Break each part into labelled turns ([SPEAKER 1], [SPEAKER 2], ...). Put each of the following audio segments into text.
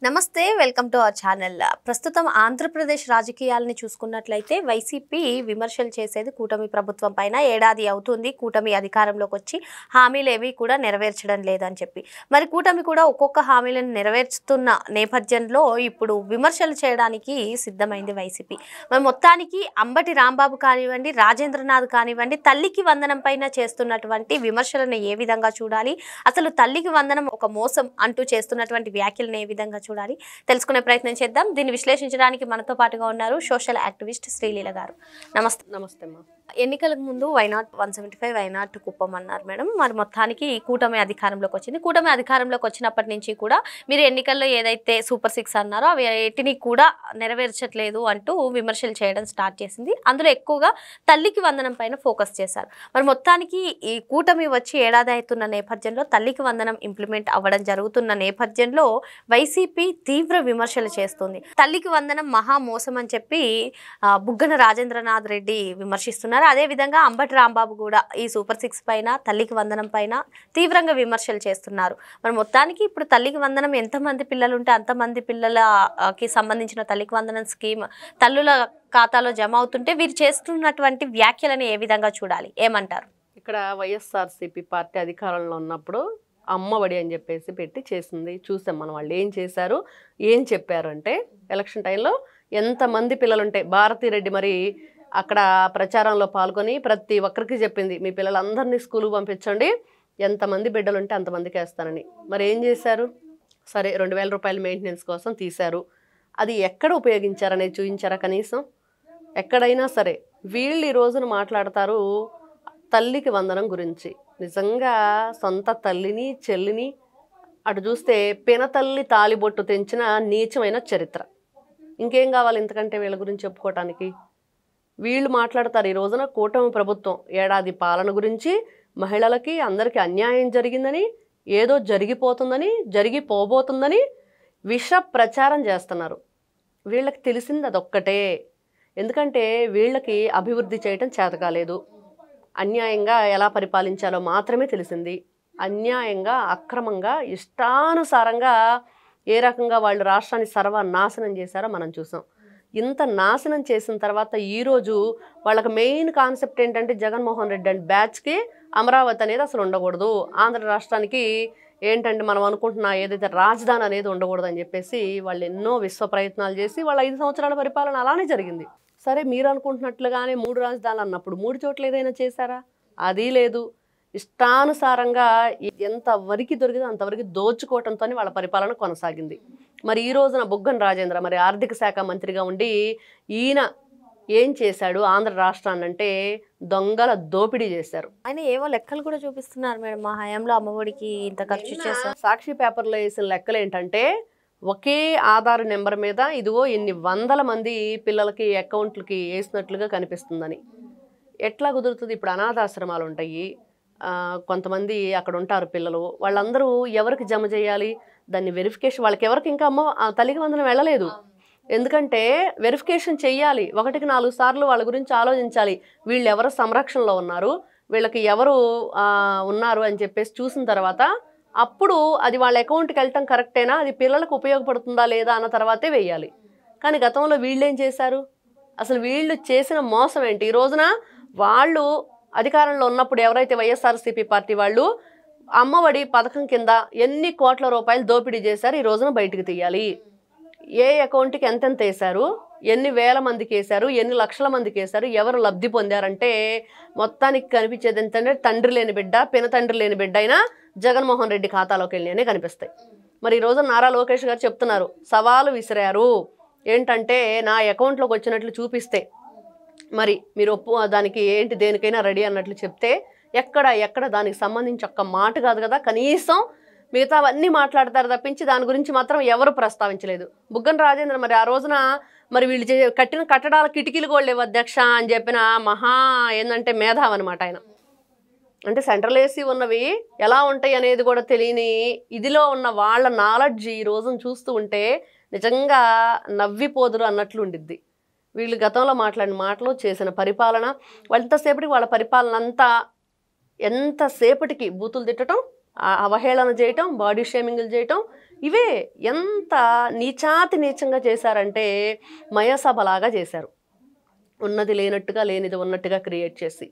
[SPEAKER 1] నమస్తే welcome to our channel. ప్రస్తుతం ఆంధ్రప్రదేశ్ రాజకీయాలని చూసుకున్నట్లయితే వైసీపీ విమర్శలు చేసేది కూటమి ప్రభుత్వం పైన. ఏడాది అవుతుంది కూటమి అధికారంలోకి వచ్చి, హామీలు ఏవి కూడా నెరవేర్చడం లేదని చెప్పి. మరి కూటమి కూడా ఒక్కొక్క హామీలను నెరవేర్చుతున్న నేపథ్యంలో ఇప్పుడు విమర్శలు చేయడానికి సిద్ధమైంది వైసీపీ. మరి మొత్తానికి అంబటి రాంబాబు కానివ్వండి, రాజేంద్రనాథ్ కానివ్వండి, తల్లికి వందనం పైన చేస్తున్నటువంటి విమర్శలను ఏ విధంగా చూడాలి, అసలు తల్లికి వందనం ఒక మోసం అంటూ చేస్తున్నటువంటి వ్యాఖ్యలను ఏ విధంగా చూడాలి తెలుసుకునే ప్రయత్నం చేద్దాం. దీన్ని విశ్లేషించడానికి మనతో పాటుగా ఉన్నారు సోషల్ యాక్టివిస్ట్ శ్రీలీల గారు. నమస్తే.
[SPEAKER 2] నమస్తే అమ్మా.
[SPEAKER 1] ఎన్నికలకు ముందు వైనాట్ 175 వైనాట్ కుప్పం అన్నారు మేడం. మరి మొత్తానికి కూటమి అధికారంలోకి వచ్చింది. కూటమి అధికారంలోకి వచ్చినప్పటి నుంచి కూడా మీరు ఎన్నికల్లో ఏదైతే సూపర్ 6 అన్నారో అవి ఎటిని కూడా నెరవేర్చట్లేదు అంటూ విమర్శలు చేయడం స్టార్ట్ చేసింది. అందులో ఎక్కువగా తల్లికి వందనం పైన ఫోకస్ చేశారు. మరి మొత్తానికి ఈ కూటమి వచ్చి ఏడాది అవుతున్న నేపథ్యంలో తల్లికి వందనం ఇంప్లిమెంట్ అవ్వడం జరుగుతున్న నేపథ్యంలో వైసీపీ తీవ్ర విమర్శలు చేస్తుంది. తల్లికి వందనం మహా మోసం అని చెప్పి బుగ్గన రాజేంద్రనాథ్ రెడ్డి విమర్శిస్తున్నారు. అదే విధంగా అంబటి రాంబాబు కూడా ఈ సూపర్ 6 పైన, తల్లికి వందనం పైన తీవ్రంగా విమర్శలు చేస్తున్నారు. మరి మొత్తానికి ఇప్పుడు తల్లికి వందనం ఎంతమంది పిల్లలు ఉంటే అంతమంది పిల్లలకి సంబంధించిన తల్లికి వందనం స్కీమ్ తల్లుల ఖాతాలో జమ అవుతుంటే వీరు చేస్తున్నటువంటి వ్యాఖ్యలను ఏ విధంగా చూడాలి, ఏమంటారు?
[SPEAKER 2] ఇక్కడ వైఎస్ఆర్సీపీ పార్టీ అధికారంలో ఉన్నప్పుడు అమ్మఒడి అని చెప్పేసి పెట్టి చేసింది చూసాం మనం. వాళ్ళు ఏం చేశారు, ఏం చెప్పారు అంటే ఎలక్షన్ టైంలో ఎంతమంది పిల్లలు ఉంటే భారతిరెడ్డి మరి అక్కడ ప్రచారంలో పాల్గొని ప్రతి ఒక్కరికి చెప్పింది, మీ పిల్లలందరినీ స్కూల్కి పంపించండి, ఎంతమంది బిడ్డలు ఉంటే అంతమందికి వేస్తానని. మరి ఏం చేశారు? సరే 2000 రూపాయల మెయింటెనెన్స్ కోసం తీశారు. అది ఎక్కడ ఉపయోగించారనేది చూపించారా కనీసం? ఎక్కడైనా సరే వీళ్ళు ఈ రోజున మాట్లాడతారు తల్లికి వందనం గురించి. నిజంగా సొంత తల్లిని చెల్లిని అటు చూస్తే పినతల్లి తాలిబొట్టు తెంచిన నీచమైన చరిత్ర. ఇంకేం కావాలి ఇంతకంటే వీళ్ళ గురించి చెప్పుకోవటానికి? వీళ్ళు మాట్లాడతారు ఈ రోజున కూటమి ప్రభుత్వం ఏడాది పాలన గురించి, మహిళలకి అందరికీ అన్యాయం జరిగిందని, ఏదో జరిగిపోతుందని, జరిగిపోబోతుందని విష ప్రచారం చేస్తున్నారు. వీళ్ళకి తెలిసింది అదొక్కటే. ఎందుకంటే వీళ్ళకి అభివృద్ధి చేయటం చేత కాలేదు. అన్యాయంగా ఎలా పరిపాలించాలో మాత్రమే తెలిసింది. అన్యాయంగా, అక్రమంగా, ఇష్టానుసారంగా ఏ రకంగా వాళ్ళు రాష్ట్రాన్ని సర్వనాశనం చేశారో మనం చూసాం. ఇంత నాశనం చేసిన తర్వాత ఈరోజు వాళ్ళకి మెయిన్ కాన్సెప్ట్ ఏంటంటే జగన్మోహన్ రెడ్డి అండ్ బ్యాచ్కి అమరావతి అనేది అసలు ఉండకూడదు, ఆంధ్ర రాష్ట్రానికి ఏంటంటే మనం అనుకుంటున్నా ఏదైతే రాజధాని అనేది ఉండకూడదు అని చెప్పేసి వాళ్ళు ఎన్నో విశ్వ ప్రయత్నాలు చేసి వాళ్ళ 5 సంవత్సరాల పరిపాలన అలానే జరిగింది. సరే మీరు అనుకుంటున్నట్లుగానే 3 రాజధానులు అన్నప్పుడు 3 చోట్ల ఏదైనా చేశారా? అది లేదు. ఇష్టానుసారంగా ఎంతవరకు దొరికిందో అంతవరకు దోచుకోవటంతో వాళ్ళ పరిపాలన కొనసాగింది. మరి ఈ రోజున బుగ్గన రాజేంద్ర మరి ఆర్థిక శాఖ మంత్రిగా ఉండి ఈయన ఏం చేశాడు ఆంధ్ర రాష్ట్రాన్ని అంటే దొంగల దోపిడీ చేశారు.
[SPEAKER 1] ఆయన ఏవో లెక్కలు కూడా చూపిస్తున్నారు మేడం, మా హయాంలో అమ్మఒడికి ఇంత ఖర్చు చేశారు.
[SPEAKER 2] సాక్షి పేపర్లో వేసిన లెక్కలు ఏంటంటే ఒకే ఆధార్ నెంబర్ మీద ఇదిగో ఇన్ని వందల మంది పిల్లలకి అకౌంట్లకి వేసినట్లుగా కనిపిస్తుందని. ఎట్లా కుదురుతుంది? ఇప్పుడు అనాథాశ్రమాలు ఉంటాయి, కొంతమంది అక్కడ ఉంటారు పిల్లలు, వాళ్ళందరూ ఎవరికి జమ చేయాలి? దాన్ని వెరిఫికేషన్ వాళ్ళకి ఎవరికి ఇంకా తల్లికి వందనం వెళ్ళలేదు. ఎందుకంటే వెరిఫికేషన్ చెయ్యాలి. 1కి 4 సార్లు వాళ్ళ గురించి ఆలోచించాలి. వీళ్ళు ఎవరు సంరక్షణలో ఉన్నారు, వీళ్ళకి ఎవరు ఉన్నారు అని చెప్పేసి చూసిన తర్వాత అప్పుడు అది వాళ్ళ అకౌంట్కి వెళ్ళటం కరెక్టేనా, అది పిల్లలకు ఉపయోగపడుతుందా లేదా అన్న తర్వాతే వేయాలి. కానీ గతంలో వీళ్ళు ఏం చేశారు? అసలు వీళ్ళు చేసిన మోసం ఏంటి? ఈ రోజున వాళ్ళు అధికారంలో ఉన్నప్పుడు ఎవరైతే వైఎస్ఆర్సీపీ పార్టీ వాళ్ళు అమ్మఒడి పథకం కింద ఎన్ని కోట్ల రూపాయలు దోపిడీ చేశారు ఈ రోజున బయటికి తీయాలి. ఏ అకౌంట్కి ఎంతెంత వేశారు, ఎన్ని వేల మందికి వేశారు, ఎన్ని లక్షల మందికి వేశారు, ఎవరు లబ్ధి పొందారంటే మొత్తానికి కనిపించేది ఏంటంటే తండ్రి లేని బిడ్డ, పినతండ్రి లేని బిడ్డ అయినా జగన్మోహన్ రెడ్డి ఖాతాలోకి వెళ్ళినే కనిపిస్తాయి. మరి ఈ రోజు నారా లోకేష్ గారు చెప్తున్నారు, సవాలు విసిరారు ఏంటంటే నా అకౌంట్లోకి వచ్చినట్లు చూపిస్తే మరి మీరు దానికి ఏంటి దేనికైనా రెడీ అన్నట్లు చెప్తే ఎక్కడ దానికి సంబంధించి ఒక్క మాట కాదు కదా, కనీసం మిగతావన్నీ మాట్లాడతారు తప్పించి దాని గురించి మాత్రం ఎవరు ప్రస్తావించలేదు. బుగ్గన రాజేంద్ర మరి ఆ రోజున మరి వీళ్ళు కట్టిన కట్టడాల కిటికీలు కూడా లేవు అధ్యక్ష అని చెప్పిన మహా ఏంటంటే మేధావి అనమాట ఆయన. అంటే సెంట్రల్ ఏసీ ఉన్నవి ఎలా ఉంటాయి అనేది కూడా తెలియని ఇదిలో ఉన్న వాళ్ళ నాలెడ్జ్ ఈ రోజున చూస్తూ ఉంటే నిజంగా నవ్విపోదురు అన్నట్లు ఉండిద్ది. వీళ్ళు గతంలో మాట్లాడిన మాటలు, చేసిన పరిపాలన, ఎంతసేపటికి వాళ్ళ పరిపాలన అంతా ఎంతసేపటికి బూతులు తిట్టడం, అవహేళన చేయటం, బాడీ షేమింగ్లు చేయటం, ఇవే ఎంత నీచాతి నీచంగా చేశారంటే మయసభలాగా చేశారు. ఉన్నది లేనట్టుగా లేనిది ఉన్నట్టుగా క్రియేట్ చేసి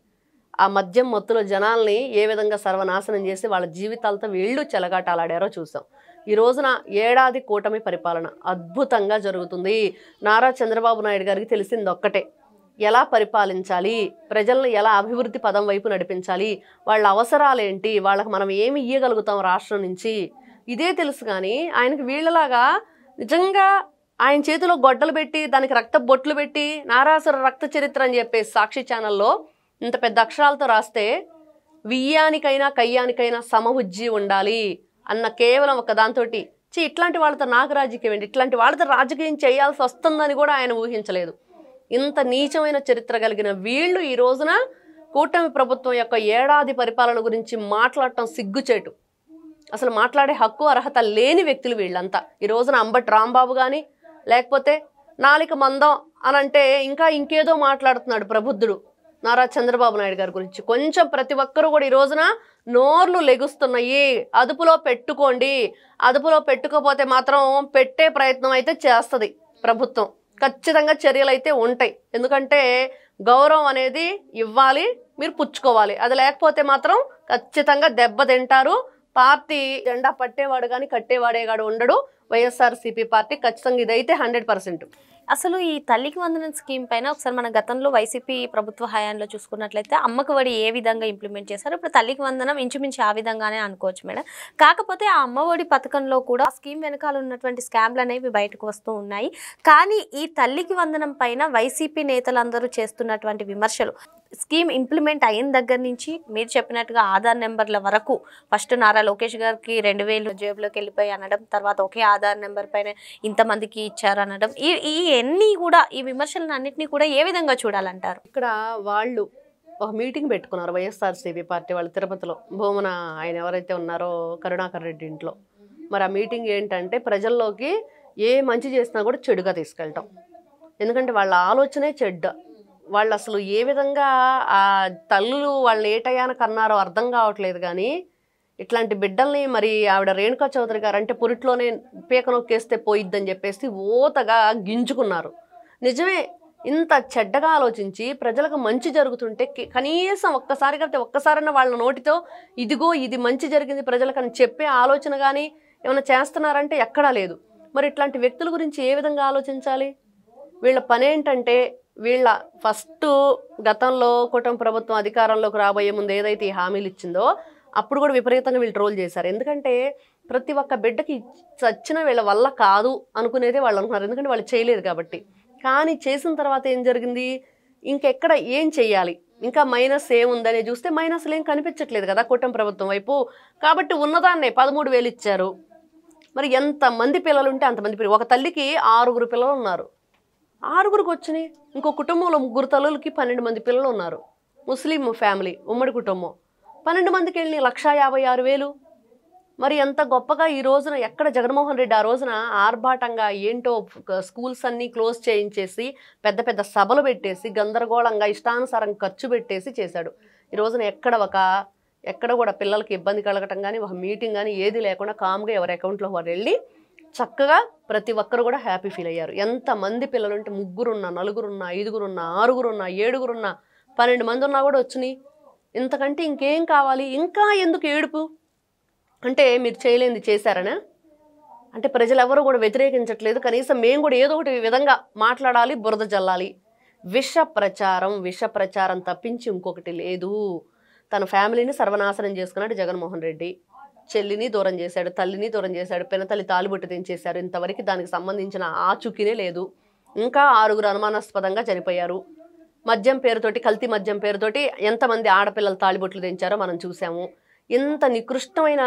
[SPEAKER 2] ఆ మద్యం మత్తులో జనాల్ని ఏ విధంగా సర్వనాశనం చేసి వాళ్ళ జీవితాలతో వీళ్ళు చెలగాటాలాడారో చూసాం. ఈ రోజున ఏడాది కూటమి పరిపాలన అద్భుతంగా జరుగుతుంది. నారా చంద్రబాబు నాయుడు గారికి తెలిసింది ఒక్కటే, ఎలా పరిపాలించాలి, ప్రజలను ఎలా అభివృద్ధి పదం వైపు నడిపించాలి, వాళ్ళ అవసరాలేంటి, వాళ్ళకి మనం ఏమి ఇయ్యగలుగుతాం రాష్ట్రం నుంచి, ఇదే తెలుసు. కానీ ఆయనకి వీళ్ళలాగా నిజంగా ఆయన చేతిలో గొడ్డలు పెట్టి దానికి రక్త బొట్లు పెట్టి నారాసుర రక్త చరిత్ర అని చెప్పేసి సాక్షి ఛానల్లో ఇంత పెద్ద అక్షరాలతో రాస్తే వియ్యానికైనా కయ్యానికైనా సమబుజ్జి ఉండాలి అన్న కేవలం ఒక దాంతో ఇట్లాంటి వాళ్ళతో నాకు రాజకీయం ఏంటి, ఇట్లాంటి వాళ్ళతో రాజకీయం చేయాల్సి వస్తుందని కూడా ఆయన ఊహించలేదు. ఇంత నీచమైన చరిత్ర కలిగిన వీళ్ళు ఈ రోజున కూటమి ప్రభుత్వం యొక్క ఏడాది పరిపాలన గురించి మాట్లాడటం సిగ్గుచేటు. అసలు మాట్లాడే హక్కు అర్హత లేని వ్యక్తులు వీళ్ళంతా. ఈ రోజున అంబటి రాంబాబు కానీ లేకపోతే నాలిక మందం అని అంటే ఇంకా ఇంకేదో మాట్లాడుతున్నాడు ప్రబుద్ధుడు నారా చంద్రబాబు నాయుడు గారి గురించి. కొంచెం ప్రతి ఒక్కరూ కూడా ఈ రోజున నోర్లు లెగుస్తున్నాయి. అదుపులో పెట్టుకోండి. అదుపులో పెట్టుకోపోతే మాత్రం పెట్టే ప్రయత్నం అయితే చేస్తుంది ప్రభుత్వం. ఖచ్చితంగా చర్యలు అయితే ఉంటాయి. ఎందుకంటే గౌరవం అనేది ఇవ్వాలి, మీరు పుచ్చుకోవాలి. అది లేకపోతే మాత్రం ఖచ్చితంగా దెబ్బ తింటారు. పార్టీ జెండా పట్టేవాడు కానీ కట్టేవాడే కాడు ఉండడు వైఎస్ఆర్సీపీ పార్టీ. ఖచ్చితంగా ఇదైతే 100%.
[SPEAKER 1] అసలు ఈ తల్లికి వందనం స్కీమ్ పైన ఒకసారి మన గతంలో వైసీపీ ప్రభుత్వ హయాంలో చూసుకున్నట్లయితే అమ్మకు ఒడి ఏ విధంగా ఇంప్లిమెంట్ చేశారు, ఇప్పుడు తల్లికి వందనం ఇంచుమించు ఆ విధంగానే అనుకోవచ్చు మేడం. కాకపోతే ఆ అమ్మ ఒడి పథకంలో కూడా ఆ స్కీమ్ వెనకాల ఉన్నటువంటి స్కామ్లు అనేవి బయటకు వస్తూ ఉన్నాయి. కానీ ఈ తల్లికి వందనం పైన వైసీపీ నేతలందరూ చేస్తున్నటువంటి విమర్శలు, స్కీమ్ ఇంప్లిమెంట్ అయిన దగ్గర నుంచి మీరు చెప్పినట్టుగా ఆధార్ నెంబర్ల వరకు, ఫస్ట్ నారా లోకేష్ గారికి 2000 జేబులోకి వెళ్ళిపోయి అనడం, తర్వాత ఒకే ఆధార్ నెంబర్ పైన ఇంతమందికి ఇచ్చారు అనడం, ఈ ఎన్ని కూడా ఈ విమర్శలను అన్నింటినీ కూడా ఏ విధంగా చూడాలంటారు?
[SPEAKER 2] ఇక్కడ వాళ్ళు ఒక మీటింగ్ పెట్టుకున్నారు వైఎస్ఆర్సీపీ పార్టీ వాళ్ళు తిరుపతిలో. భూమన ఆయన ఎవరైతే ఉన్నారో కరుణాకర్ రెడ్డి ఇంట్లో. మరి ఆ మీటింగ్ ఏంటంటే ప్రజల్లోకి ఏ మంచి చేసినా కూడా చెడుగా తీసుకెళ్ళటం. ఎందుకంటే వాళ్ళ ఆలోచనే చెడ్డ. వాళ్ళు అసలు ఏ విధంగా ఆ తల్లులు వాళ్ళని ఏ టయానికి అన్నారో అర్థం కావట్లేదు. కానీ ఇట్లాంటి బిడ్డల్ని మరి ఆవిడ రేణుకా చౌదరి గారు అంటే పురిట్లోనే పీక నొక్కేస్తే పోయిద్దని చెప్పేసి ఓతగా గింజుకున్నారు. నిజమే, ఇంత చెడ్డగా ఆలోచించి ప్రజలకు మంచి జరుగుతుంటే కనీసం ఒక్కసారైనా వాళ్ళ నోటితో ఇదిగో ఇది మంచి జరిగింది ప్రజలకు అని చెప్పే ఆలోచన కానీ ఏమైనా చేస్తున్నారంటే ఎక్కడా లేదు. మరి ఇట్లాంటి వ్యక్తుల గురించి ఏ విధంగా ఆలోచించాలి? వీళ్ళ పని ఏంటంటే, వీళ్ళ ఫస్ట్ గతంలో కూటమి ప్రభుత్వం అధికారంలోకి రాబోయే ముందు ఏదైతే ఈ హామీలు ఇచ్చిందో అప్పుడు కూడా విపరీతంగా వీళ్ళు ట్రోల్ చేశారు. ఎందుకంటే ప్రతి ఒక్క బిడ్డకి చచ్చిన వీళ్ళ వల్ల కాదు అనుకునేదే వాళ్ళు అనుకున్నారు. ఎందుకంటే వాళ్ళు చేయలేదు కాబట్టి. కానీ చేసిన తర్వాత ఏం జరిగింది, ఇంకెక్కడ ఏం చెయ్యాలి, ఇంకా మైనస్ ఏముందని చూస్తే మైనస్లు ఏం కనిపించట్లేదు కదా కూటమి ప్రభుత్వం వైపు. కాబట్టి ఉన్నదాన్నే 13,000 ఇచ్చారు. మరి ఎంతమంది పిల్లలు ఉంటే అంతమంది పిల్లలు. ఒక తల్లికి 6 పిల్లలు ఉన్నారు. 6కి వచ్చినాయి. ఇంకో కుటుంబంలో 3 తల్లులకి 12 మంది పిల్లలు ఉన్నారు. ముస్లిం ఫ్యామిలీ, ఉమ్మడి కుటుంబం. 12 మందికి వెళ్ళి 1,56,000. మరి ఎంత గొప్పగా ఈ రోజున ఎక్కడ జగన్మోహన్ రెడ్డి ఆ రోజున ఆర్భాటంగా ఏంటో స్కూల్స్ అన్నీ క్లోజ్ చేయించేసి పెద్ద పెద్ద సభలు పెట్టేసి గందరగోళంగా ఇష్టానుసారం ఖర్చు పెట్టేసి చేశాడు. ఈ రోజున ఎక్కడ కూడా పిల్లలకి ఇబ్బంది కలగటం కానీ ఒక మీటింగ్ కానీ ఏది లేకుండా కామ్గా ఎవరి అకౌంట్లో వారు వెళ్ళి చక్కగా ప్రతి ఒక్కరు కూడా హ్యాపీ ఫీల్ అయ్యారు. ఎంతమంది పిల్లలు ఉంటే 3 ఉన్నా 4 ఉన్నా 5 ఉన్నా 6 ఉన్నా 7 ఉన్నా 12 మంది ఉన్నా కూడా వచ్చినాయి. ఇంతకంటే ఇంకేం కావాలి? ఇంకా ఎందుకు ఏడుపు? అంటే మీరు చేయలేనిది చేశారనా? అంటే ప్రజలు ఎవరు కూడా వ్యతిరేకించట్లేదు. కనీసం మేము కూడా ఏదో ఒకటి విధంగా మాట్లాడాలి, బురద జల్లాలి. విష ప్రచారం తప్పించి ఇంకొకటి లేదు. తన ఫ్యామిలీని సర్వనాశనం చేసుకున్నాడు జగన్మోహన్ రెడ్డి. చెల్లిని దూరం చేశాడు, తల్లిని దూరం చేశాడు, పినతల్లి తాలిబొట్టు తెంచేశారు. ఇంతవరకు దానికి సంబంధించిన ఆచూకీనే లేదు. ఇంకా 6 అనుమానాస్పదంగా చనిపోయారు. మద్యం పేరుతోటి, కల్తీ మద్యం పేరుతోటి ఎంతమంది ఆడపిల్లలు తాలిబొట్లు తెంచారో మనం చూసాము. ఇంత నికృష్టమైన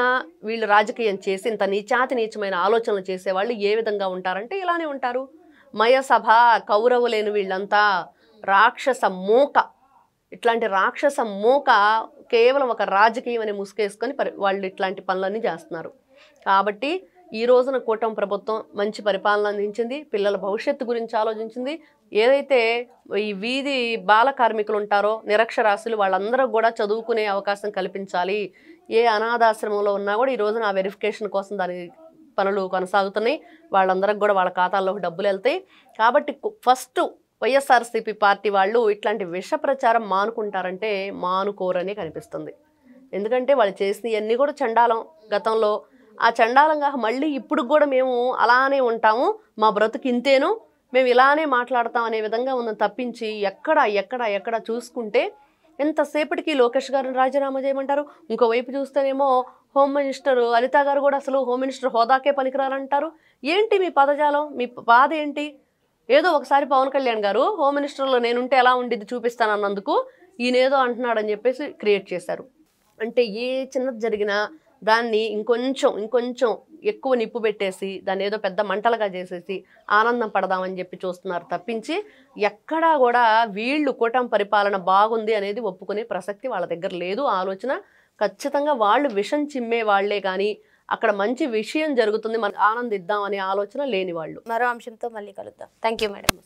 [SPEAKER 2] వీళ్ళు రాజకీయం చేసి ఇంత నీచమైన ఆలోచనలు చేసేవాళ్ళు ఏ విధంగా ఉంటారంటే ఇలానే ఉంటారు. మయసభ కౌరవులేని వీళ్ళంతా రాక్షస మూక. ఇట్లాంటి రాక్షస మూక కేవలం ఒక రాజకీయం అని ముసుకేసుకొని వాళ్ళు ఇట్లాంటి పనులన్నీ చేస్తున్నారు. కాబట్టి ఈ రోజున కూటమి ప్రభుత్వం మంచి పరిపాలన అందించింది. పిల్లల భవిష్యత్తు గురించి ఆలోచించింది. ఏదైతే ఈ వీధి బాల కార్మికులు ఉంటారో నిరక్షరాస్యులు వాళ్ళందరూ కూడా చదువుకునే అవకాశం కల్పించాలి. ఏ అనాథాశ్రమంలో ఉన్నా కూడా ఈ రోజున ఆ వెరిఫికేషన్ కోసం దానికి పనులు కొనసాగుతున్నాయి. వాళ్ళందరికి కూడా వాళ్ళ ఖాతాల్లోకి డబ్బులు వెళ్తాయి. కాబట్టి ఫస్ట్ వైఎస్ఆర్సీపీ పార్టీ వాళ్ళు ఇట్లాంటి విష ప్రచారం మానుకుంటారంటే మానుకోరని కనిపిస్తుంది. ఎందుకంటే వాళ్ళు చేసినవన్నీ కూడా చండాలం గతంలో. ఆ చండాలంగా మళ్ళీ ఇప్పుడు కూడా మేము అలానే ఉంటాము, మా బ్రతుకు ఇంతేను, మేము ఇలానే మాట్లాడతాం అనే విధంగా ఉందని తప్పించి ఎక్కడ చూసుకుంటే ఎంతసేపటికి లోకేష్ గారిని రాజీనామా చేయమంటారు. ఇంకోవైపు చూస్తేనేమో హోమ్ మినిస్టర్ అనిత గారు కూడా అసలు హోమ్ మినిస్టర్ హోదాకే పనికిరారంటారు. ఏంటి మీ పదజాలం, మీ బాధ ఏంటి? ఏదో ఒకసారి పవన్ కళ్యాణ్ గారు హోమ్ మినిస్టర్లో నేనుంటే ఎలా ఉండిద్ది చూపిస్తానన్నందుకు ఈయనేదో అంటున్నాడని చెప్పేసి క్రియేట్ చేశారు. అంటే ఏ చిన్నది జరిగినా దాన్ని ఇంకొంచెం ఎక్కువ నిప్పు పెట్టేసి దాన్ని ఏదో పెద్ద మంటలుగా చేసేసి ఆనందం పడదామని చెప్పి చూస్తున్నారు తప్పించి ఎక్కడా కూడా వీళ్ళు కూటమి పరిపాలన బాగుంది అనేది ఒప్పుకునే ప్రసక్తి వాళ్ళ దగ్గర లేదు. ఆలోచన ఖచ్చితంగా వాళ్ళు విషం చిమ్మే వాళ్లే కానీ అక్కడ మంచి విషయం జరుగుతుంది మనం ఆనందిద్దాం అనే ఆలోచన లేని వాళ్ళు.
[SPEAKER 1] మరో అంశంతో మళ్ళీ కలుద్దాం. Thank you madam.